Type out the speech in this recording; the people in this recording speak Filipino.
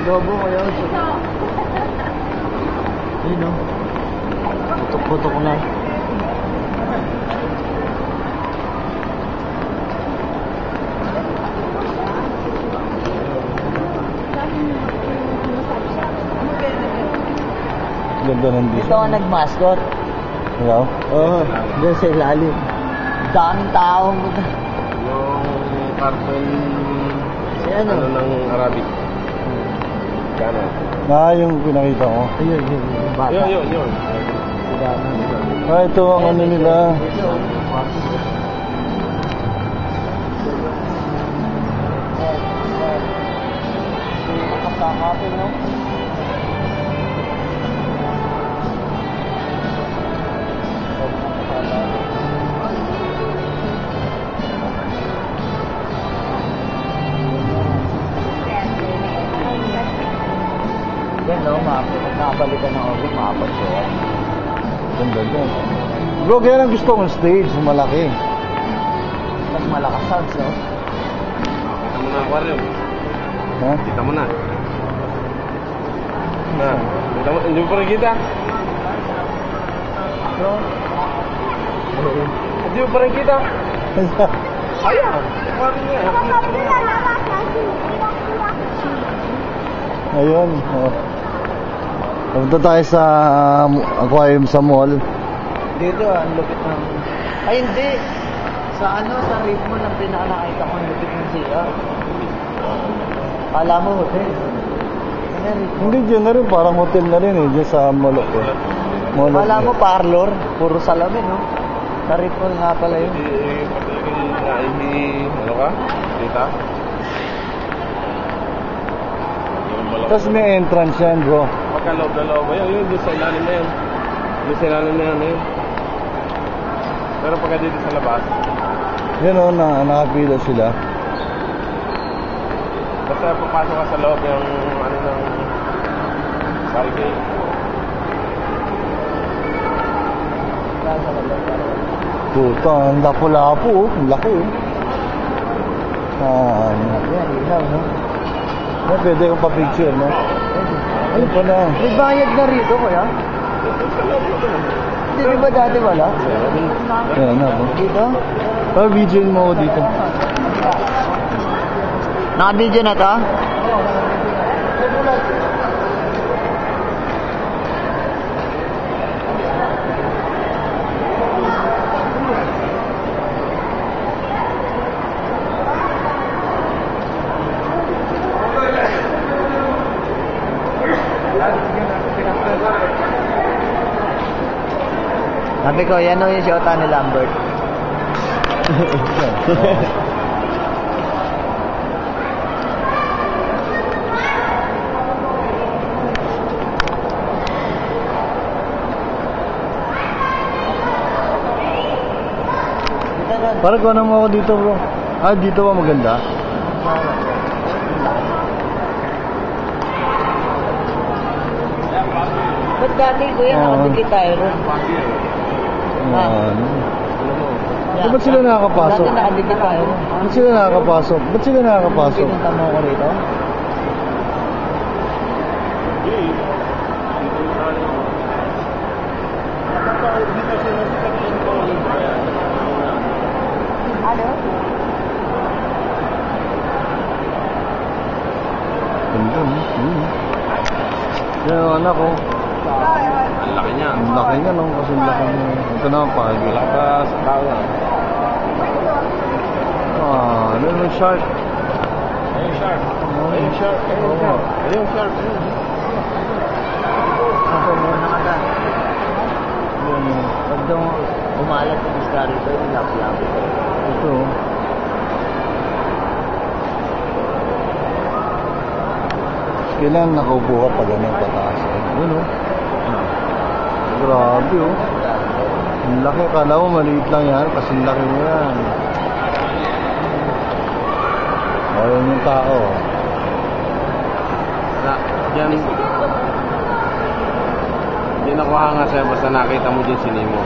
Lobo ko yun. Yun o. Putok-putok na. Ganda ng Dito ako nag-mascot. Ikaw? Oo. Diyan sa ilalim. Daming tao. Yung cartoon Ano? ano ng Arabic. Gano'n? Yung pinakita ko. Ayun, yun. Yung bata. Yun. Ito ang ano nila. Nakapakapin, no? Yan, no? Nakabalikan ng oras, makapag-show. Ganda dyan. Bro, kaya lang gusto kong stage, malaki. Mas malakas sounds, no? Kita mo na aquarium. Ha? Kita mo na. Kita mo, hindi mo pa rin kita. Bro? Hindi mo pa rin kita. Ayan. Ayun. Punta tayo sa aquarium sa mall. Dito, ang lupit ng... Ay, hindi! Sa sa ritmo ng pinaka-nakita ko ang lupit ng siya. Kala mo, hotel. Hindi, dyan na rin. Parang hotel na rin eh. Dyan sa mall ko. Kala mo, parlor. Puro salamin, no? Sa ritmo nga pala yun. Ano ka? Dita? Tapos may entrance yan, bro. Pagkaloob na loob. Yun, doon sa ilalim na yan. Doon sa ilalim na yan. Pero pagka dito sa labas, Yan o, nakapila sila. basta papasok ka sa loob yung ano ng barricade. Puta, ang lapo-lapo oh. Ang laki oh. Yan, ilaw, no? Yan, pwede kong pa-picture, no? Ano pa na? May bayad na rito, kuya? Hindi ba dati wala? Yan na po. Dito? Video mo ako dito. Naka-video na to? Sabi ko, yan o yung shota ni Lambert. Parang kuha mo ako dito, bro. Dito ba maganda? Ba't dati kuya, nakadikit tayo ron? Ba't sila nakakapasok? Dati nakadikit tayo ron. Ba't sila nakakapasok? Ba't sila nakakapasok? Pinunta mo ako rito? Ano? Yan ang anak ko. Ang laki niya. Ang laki niya, no? Kasi ang laki niya. Ito na ang pagi. Wala ka sa tao na. Ano yung shark? Ayun shark. Ayun shark. Ayun shark. Ayun shark. Ako muna ka na. Pag daw umalat yung isda rito, yung lap-lap. Ito. Kailangan nakaupo ka pa ganun pataas. Yun o. Grabe o. Ang laki. Kala mo maliit lang yan. Kasi ang laki mo yan. Ayun yung tao. Diyan nakuha nga sa'yo basta nakita mo dyan si Nemo.